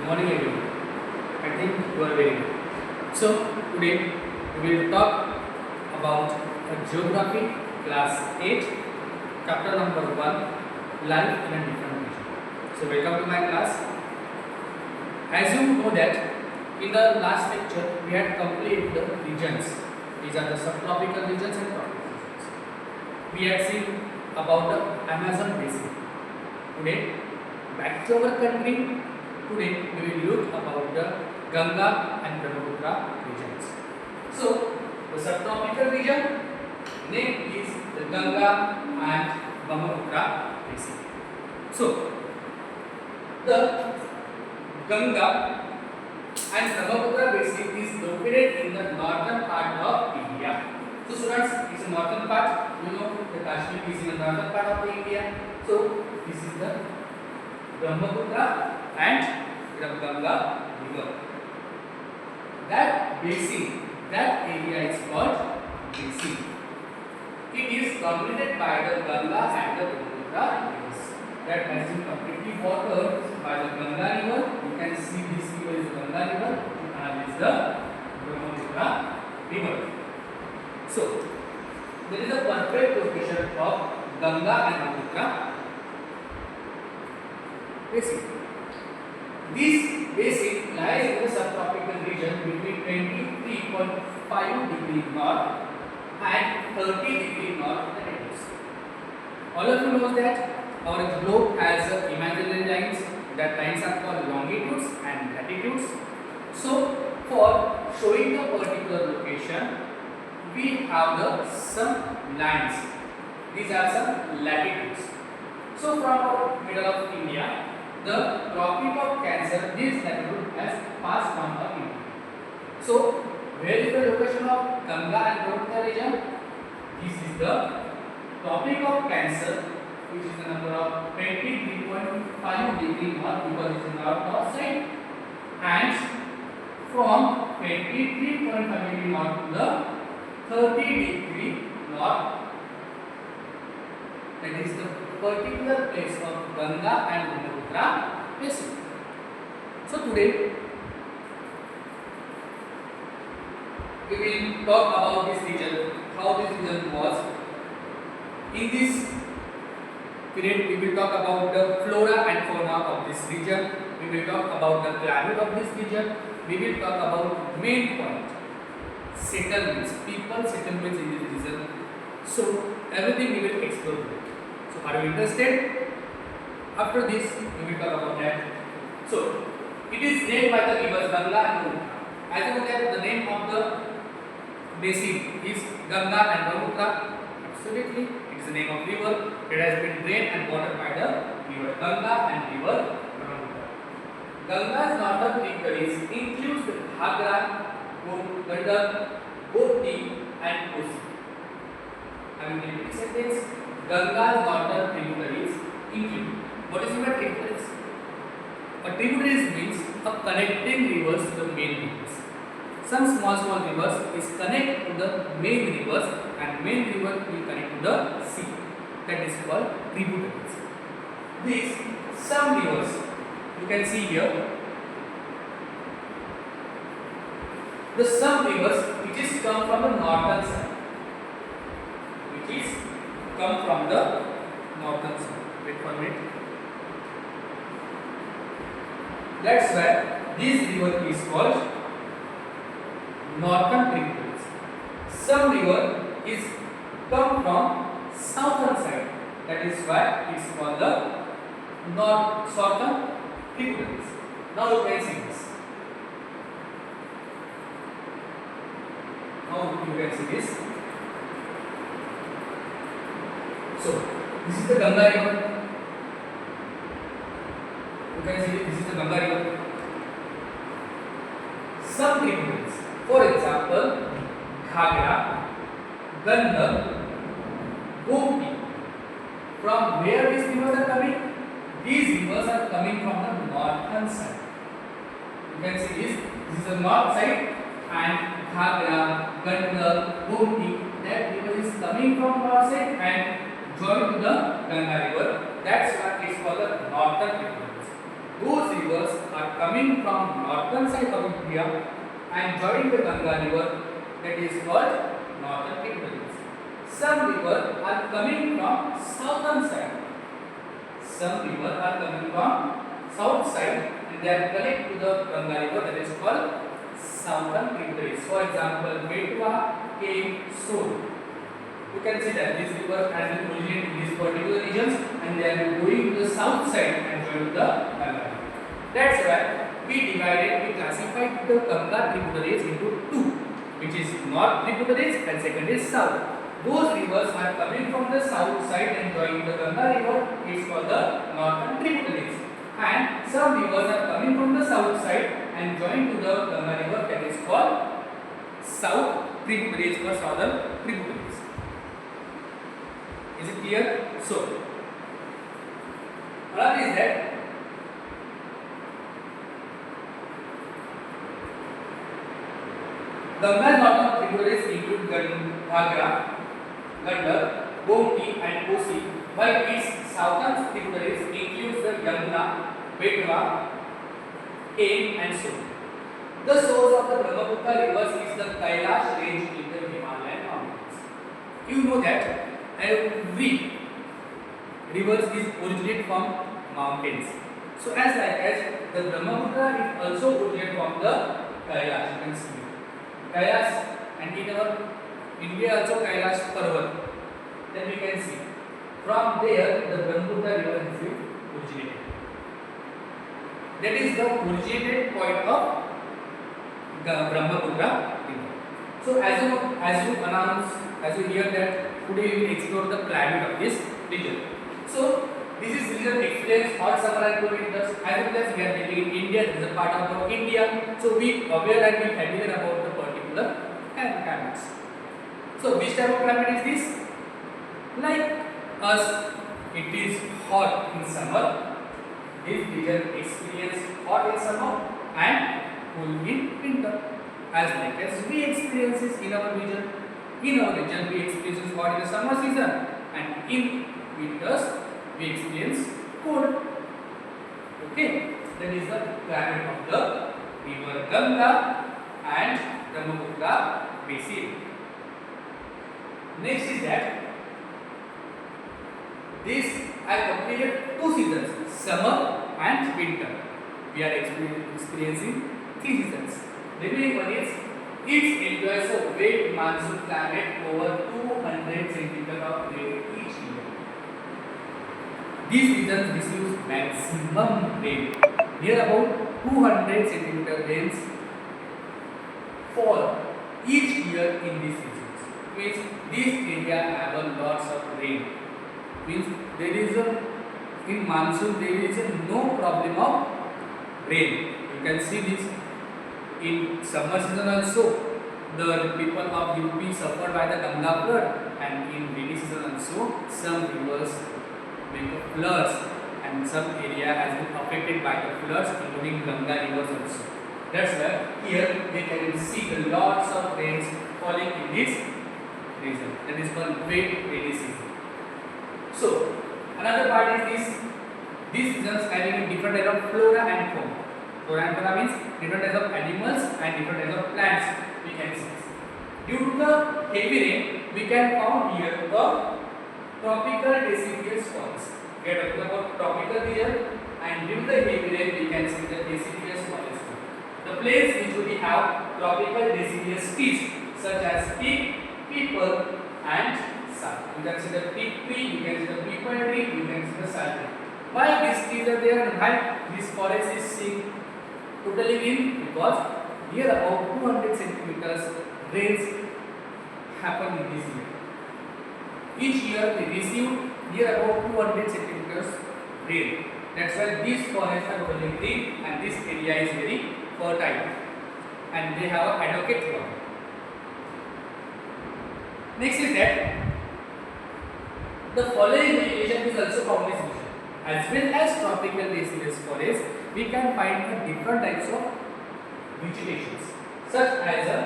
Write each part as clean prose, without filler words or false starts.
Good morning everyone. I think you are very good. So today we will talk about a geography class 8 chapter number 1 life in a different region. So welcome to my class. As you know that in the last lecture we had completed the regions. These are the subtropical regions and tropical regions. We had seen about the Amazon basin. Today back to our country. Today we will look about the Ganga and Brahmaputra regions. So the subtropical region name is the Ganga and Brahmaputra basin. So the Ganga and Brahmaputra basin is located in the northern part of India. So students, it's a northern part. You know the Kashmir is in the northern part of the India. So this is the Brahmaputra and Ganga river. That basin, that area is called basin. It is dominated by the Ganga and the Brahmaputra rivers. That has been completely watered by the Ganga river. You can see this river is the Ganga river and this is the Brahmaputra river. So there is a perfect location of Ganga and Brahmaputra basin. This basin lies in the subtropical region between 23.5 degree north and 30 degree north latitudes. All of you know that our globe has imaginary lines. That lines are called longitudes and latitudes. So for showing the particular location, we have some lines. These are some latitudes. So from our middle of India, the Tropic of Cancer, this latitude has passed from our India. So where is the location of Ganga and Brahmaputra region? This is the Tropic of Cancer, which is the number of 23.5 degree north because it is north side, and from 23.5 degree north to the 30 degree north. That is the particular place of Ganga and Brahmaputra basin. So today we will talk about this region, how this region was. In this period we will talk about the flora and fauna of this region. We will talk about the climate of this region. We will talk about main point, settlements, people settlements in this region. So everything we will explore. So are you interested? After this we will talk about that. So it is named by the rivers Ganga and Brahmaputra. As you know that the name of the basin is Ganga and Brahmaputra. Absolutely, it is the name of river. It has been drained and watered by the river Ganga and river Brahmaputra. Ganga's northern tributaries includes the Ganga, Ganga, Gopti and Kosi. I will repeat the sentence. Ganga's northern tributaries include. What is meant by tributaries? A tributaries means a connecting rivers to the main rivers. Some small rivers is connect to the main rivers and main river will connect to the sea. That is called tributaries. These some rivers you can see here. The some rivers which is come from the northern side. Which is come from the northern side. Wait for a minute. That's why this river is called northern tributaries. Some river is come from southern side. That is why it's called the southern tributaries. Now you can see this. Now you can see this. So this is the Ganga river. You can see this is the Ganga river. Some tributaries, for example, Ganga, Ganga, Gopti. From where these rivers are coming? These rivers are coming from the northern side. You can see this. This is the north side, and Ganga, Ganga, Gopti. That river is coming from north side and joined to the Ganga river. That's why it's called the northern tributaries. those rivers are coming from northern side of India and joining the Ganga river, that is called northern tributaries. Some rivers are coming from southern side. Some rivers are coming from south side and they are connected to the Ganga river, that is called southern tributaries. For example, Betwa, Kem, Son. You can see that these rivers have been originated in these particular regions and they are going to the south side and join the Ganga. That's why we classified the Ganga tributaries into two, which is north tributaries and second is south. Those rivers are coming from the south side and joining the Ganga river, it's called the northern tributaries. And some rivers are coming from the south side and joining to the Ganga river, that is called south tributaries or southern tributaries. Is it clear? So, another is that Ganga's northern tributaries include Ganga, Gomti and Kosi, while its southern tributaries includes the Yamuna, Betwa, Kem and Son. The source of the Brahmaputra rivers is the Kailash range in the Himalayan mountains. You know that every river is originated from mountains. So as the Brahmaputra is also originated from the Kailash. You can see Kailash, and in our India also Kailash Parvat. Then we can see from there the Brahmaputra river has been originated. That is the originated point of the Brahmaputra river. So as you hear that today we will explore the climate of this region. So this is region experience hot summer and cold winters. As well as we are living in India, this is a part of our India. So we aware and we familiar about the particular climates. So which type of climate is this? Like us, it is hot in summer. This region experience hot in summer and cool in winter. As we experiences in our region. In our region, we experience hot in the summer season, and in winters we experience cold. Okay, that is the climate of the river Ganga and Brahmaputra Basin. Next is that this I completed two seasons, summer and winter. We are experiencing three seasons. The remaining one is it enjoys a wet monsoon climate over 200 centimeters of rain each year. These regions receive maximum rain. Near about 200 centimeter rains fall each year in these regions. Means this area have a lots of rain. Means there is in monsoon there is no problem of rain. You can see this. In summer season also, the people of UP suffered by the Ganga flood, and in rainy season also, some rivers make floods, and some area has been affected by the floods, including Ganga rivers also. That's why here we can see the lots of rains falling in this region. That is called wet rainy season. So another part is this. These seasons having a different type of flora and fauna. Flora and fauna means different types of animals and different types of plants we can see. Due to the heavy rain, we can found here the tropical deciduous forest. We are talking about tropical region, and due to the heavy rain, we can see the deciduous forest. The plains usually have tropical deciduous trees such as teak, peepal, and sal. You can see the teak tree, you can see the peepal tree, you can see the sal tree. Why these trees are there and why this forest is seen totally in? Because near about 200 centimeters rains happen in this year. Each year we receive near about 200 centimeters rain. That's why these forests are totally green and this area is very fertile and they have a adequate water. Next is that the following vegetation is also found in this region. As well as tropical deciduous forest, we can find different types of vegetations, such as a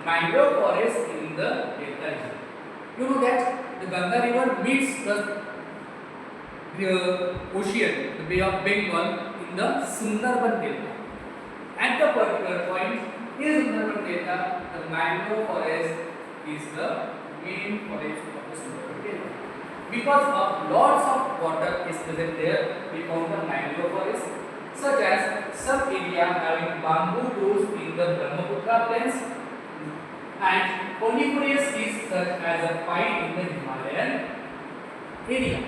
mangrove forest in the delta region. You know that the Ganga river meets the ocean, the Bay of Bengal, in in the Sundarban Delta. At the particular point in Sundarban Delta, the mangrove forest is the main forest of the Sundarban Delta. Because of lots of water is present there, we found the mangrove forest, such as some area having bamboo groves in the Brahmaputra plains, and coniferous trees such as a pine in the Himalayan area.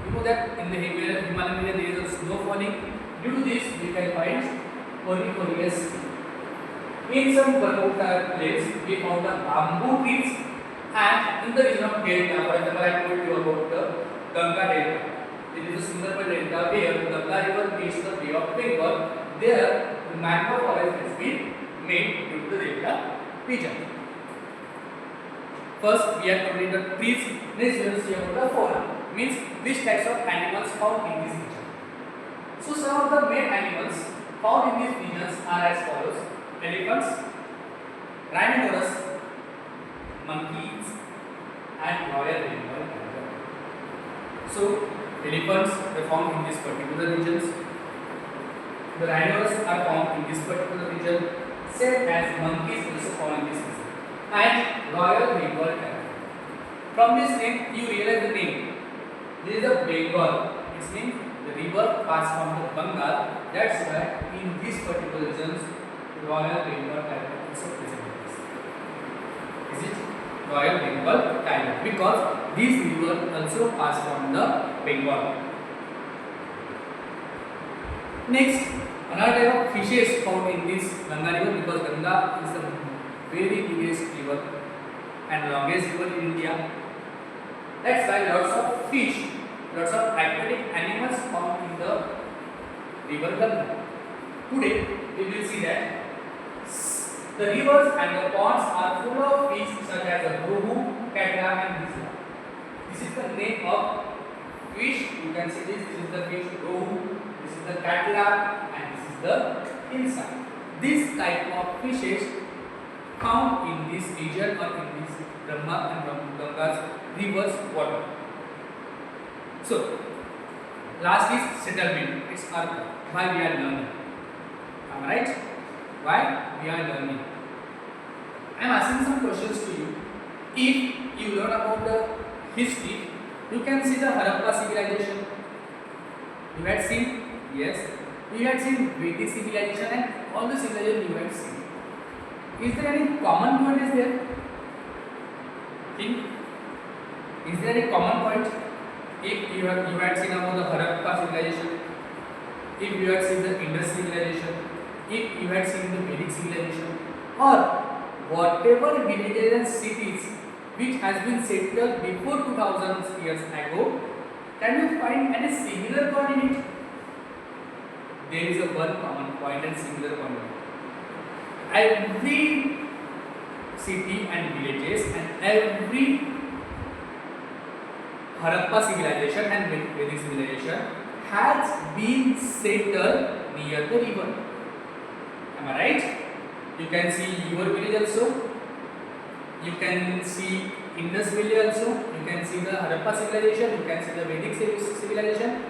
You know that in the Himalayan area there is a snow falling. Due to this, we can find coniferous. In some Brahmaputra plains, we found the bamboo trees, and in the region of Delta, for example, I told you about the Ganga Delta. It is a Sundarban Delta where Ganga river meets the Bay of Bengal. There, the mangrove forest has been made due to the Delta region. First, we have covered the trees. Next, we will see about the fauna. Means which types of animals found in this region. So, some of the main animals found in these regions are as follows: elephants, rhinoceros, monkeys, and royal Bengal tiger. So, elephants are found in these particular regions. The rhinos are found in this particular region. Same as monkeys also found in this region. And royal Bengal tiger. From this name, you realize the name. This is a Bengal. Its name, the river passed from the Ganga. That's why in these particular regions, royal Bengal tiger is also present. Is it royal Bengal tiger? Because this river also passed from the Bengal. Next, another type of fishes found in this Ganga river, because Ganga is the very biggest river and longest river in India. That's why lots of fish, lots of aquatic animals found in the river Ganga. Today, we will see that the rivers and the ponds are full of fish such as the rohu, katra, and bisla. This is the name of fish. You can see this. This is the fish rohu. This is the katra, and this is the insect. This type of fishes found in this region or in this Brahma and Ganga's rivers water. So, last is settlement. It's our why we are learning. Am I right? Why we are learning? I am asking some questions to you. If you learn about the history, you can see the Harappa civilization. You had seen? Yes. You had seen Vedic civilization and all the civilization you had seen. Is there any common point is there? Think. Is there any common point? If you had seen about the Harappa civilization, if you had seen the Indus civilization, if you had seen the Vedic civilization, or whatever villages and cities which has been settled before 2000 years ago, can you find any similar point in it? There is a one common point and similar point. Every city and villages and every Harappa civilization and Vedic civilization has been settled near the river. Am I right? You can see your village also. You can see Indus village also. You can see the Harappa civilization. You can see the Vedic civilization.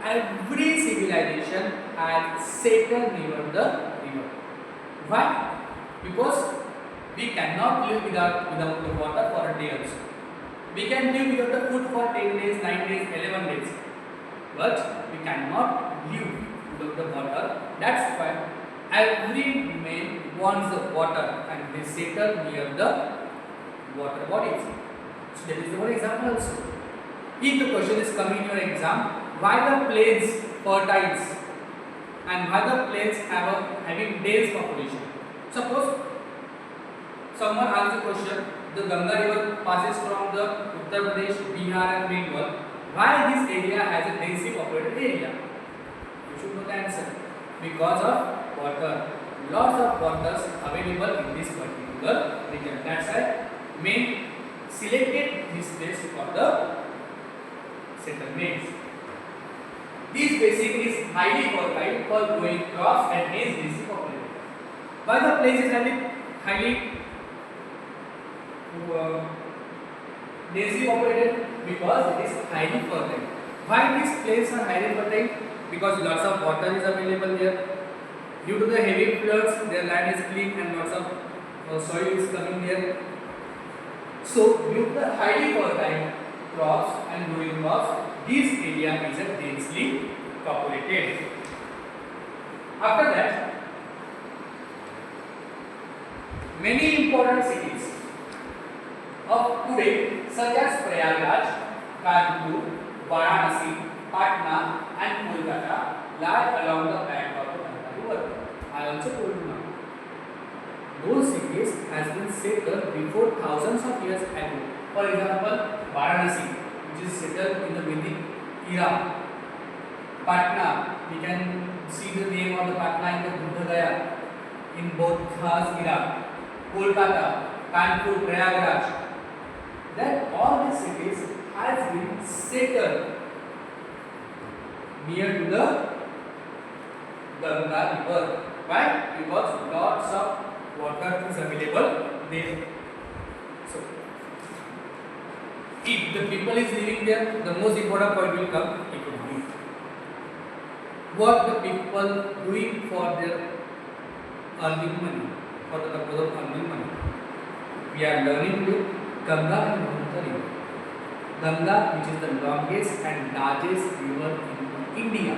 Every civilization has settled near the river. Why? Because we cannot live without the water for a day also. We can live without the food for 10 days, 9 days, 11 days. But we cannot live without the water. That's why every man wants the water and they settle near the water bodies. So that is the one example also. If the question is coming in your exam, why the plains fertile and why the plains having dense population? Suppose someone asks the question, the Ganga river passes from the Uttar Pradesh, Bihar and Bengal. Why this area has a densely populated area? You should know the answer. Because of water. Lots of waters available in this particular region. That's why men selected this place for the settlements. This basin is highly fertile for growing crops and hence densely populated. Why the place is highly densely populated? Because it is highly fertile. Why these places are highly fertile? because lots of water is available there. Due to the heavy floods, their land is clean and lots of soil is coming there. So, due to the highly fertile crops and growing crops, this area is densely populated. After that, many important cities of today, such as Prayagraj, Kanpur, Varanasi, Patna, and Kolkata, lie along the bank of the Ganga river. I also told you now. Those cities has been settled before thousands of years ago. For example, Varanasi, which is settled in the Vedic era. Patna, we can see the name of the Patna in the Buddha Gaya in Bodha's era. Kolkata, Kanpur, Prayagraj. That all these cities has been settled near to the Ganga river. Why? Because lots of water is available there. So, if the people is living there, the most important point will come economy. What the people doing for their earning money, for the purpose of earning money? We are learning with Ganga and Brahmaputra river. Ganga, which is the longest and largest river in India,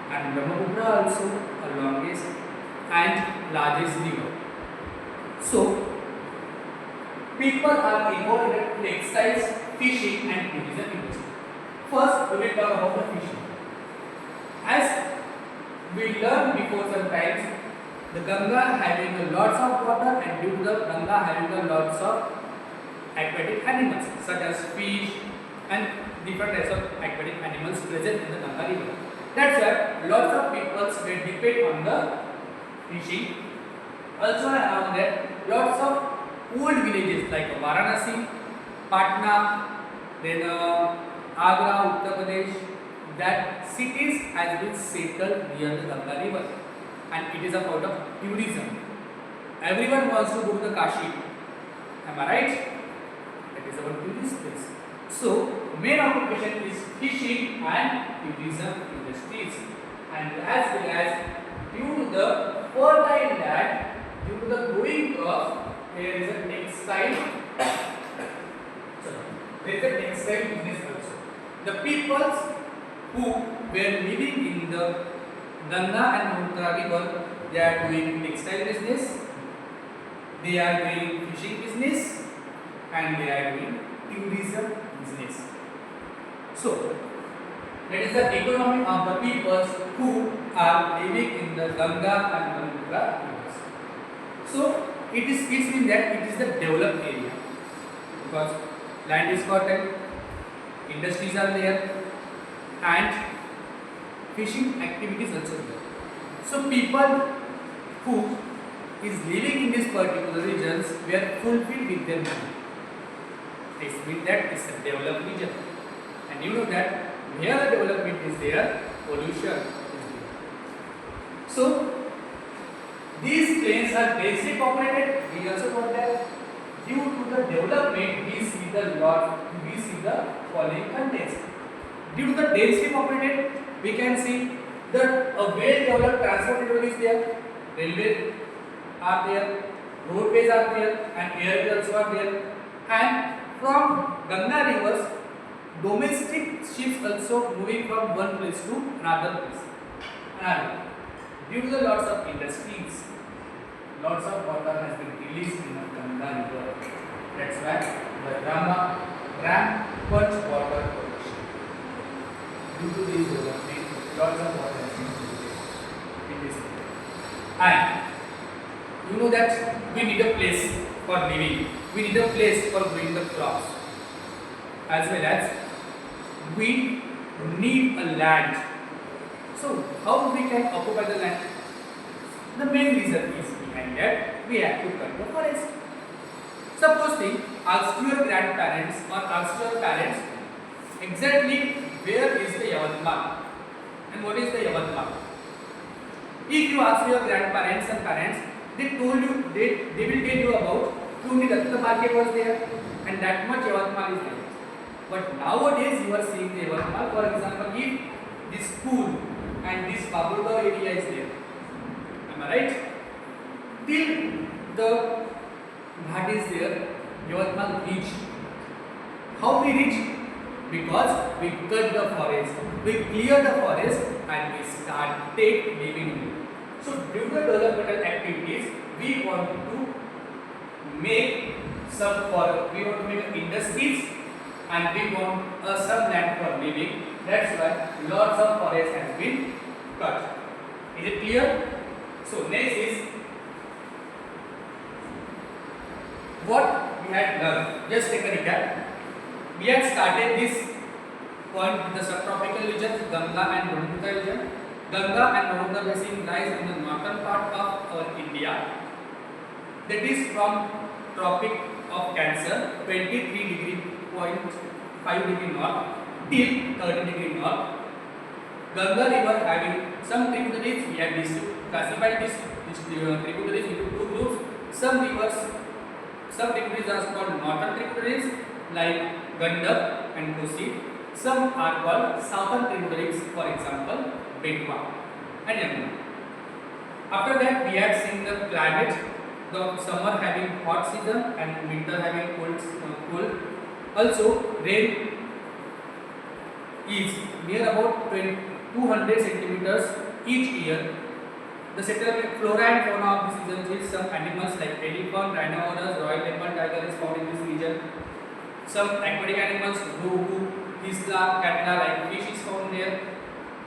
and Brahmaputra also a longest and largest river. So, people are involved in textiles, fishing, and tourism industry. First, we will talk about the fishing. As we learned before sometimes, the Ganga having lots of water, and due to the Ganga having lots of aquatic animals such as fish and different types of aquatic animals present in the Ganga river. That's why lots of people may depend on the fishing. Also around that, lots of old villages like Varanasi, Patna, then Agra, Uttar Pradesh, that cities has been settled near the Ganga river, and it is a part of tourism. Everyone wants to go to the Kashi. Am I right? It is about tourist place. So, main occupation is fishing and tourism industries, and as well as due to the fertile land, due to the growing crops, there is a textile. There is a textile business also. The peoples who were living in the Ganga and Brahmaputra river, they are doing textile business, they are doing fishing business, and they are doing tourism business. So, that is the economy of the peoples who are living in the Ganga and Brahmaputra rivers. So, it means that it is the developed area because land is fertile, industries are there, and fishing activities also there. So, people who is living in these particular regions were fulfilled with their money. It means that it's a developed region, and you know that where the development is there, pollution is there. So, these plains are densely populated. We also got that due to the development, we see the following contents. Due to the densely populated, we can see that a well-developed transport network is there. Railways are there, roadways are there, and airways also are there. And from Ganga rivers, domestic ships also moving from one place to another place. And due to the lots of industries, lots of water has been released in the Ganga river. That's why the rampant water pollution. Due to this development, lots of water has been polluted in this river. And you know that we need a place for living. We need a place for growing the crops. As well as we need a land. So, how we can occupy the land? The main reason is behind that we have to cut the forest. Suppose ask your grandparents or ask your parents exactly where is the Yavatmal and what is the Yavatmal. If you ask your grandparents and parents, they told you they will tell you about only the market was there and that much Yavatmal is there. But nowadays you are seeing the Yavatmal. For example, if the school and this Babulgaon area is there. Am I right? Till the Ghat is there, Yavatmal reach. How we reach? Because we cut the forest, we clear the forest, and we started living in it. So due to developmental activities, we want to make industries, and we want some land for living. That's why lots of forest has been cut. Is it clear? So next is what we had learned. Just take a recap. We had started this point with the subtropical region, Ganga and Brahmaputra region. Ganga and Brahmaputra Basin lies in the northern part of our India. That is from Tropic of Cancer, 23.5 degree north till 30 degree north. Ganga river having some tributaries. We have classified these tributaries into two groups. Some tributaries are called northern tributaries like Ganga and Kosi. Some are called southern tributaries, for example, Betwa and Yamuna. After that, we have seen the climate. The summer having hot season and winter having cold. Also, rain is near about 200 centimeters each year. The settlement flora and fauna of this region is some animals like elephant, rhinoceros, royal leopard tiger is found in this region. Some aquatic animals, rohu, isla, catla like fish is found there.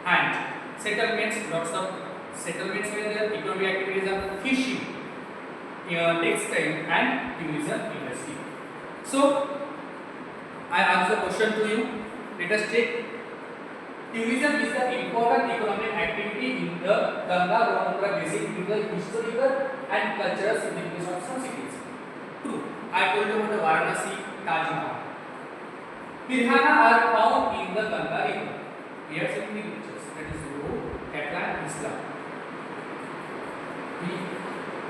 And settlements, lots of settlements were there. Economic activities are fishing, textile and tourism industry. So I ask the question to you. Let us check. Tourism is the important economic activity in the Ganga Brahmaputra Basin due to the historical and cultural significance of some cities. True. I told you about the Varanasi, Taj Mahal. Pirhana are found in the Ganga river. We have seen the pictures. That is Rohu, Catla and Isla. We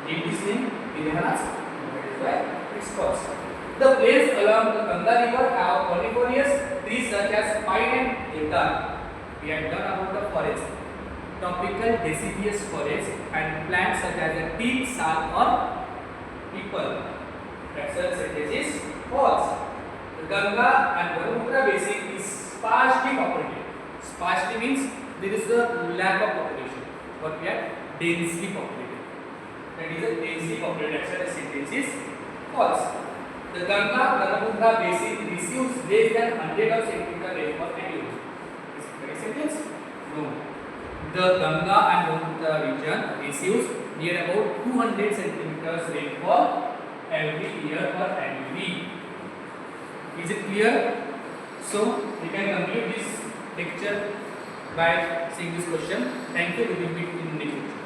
give this name Pirhanas. That is why it's called. The plains along the Ganga river have coniferous trees such as pine and deodar. We have done about the forest, tropical deciduous forest and plants such as a teak, sal or people. That's why it is false. The Ganga and Brahmaputra Basin is sparsely populated. Sparsely means there is a lack of population, but we are densely populated. That is a densely populated. That's why the sentence is false. The Ganga Brahmaputra Basin receives less than 100 of centimeter rainfall annually. Is it correct sentence? No. The Ganga and Brahmaputra region receives near about 200 centimeters rainfall every year or annually. Is it clear? So we can conclude this lecture by seeing this question. Thank you. We will meet in the next lecture.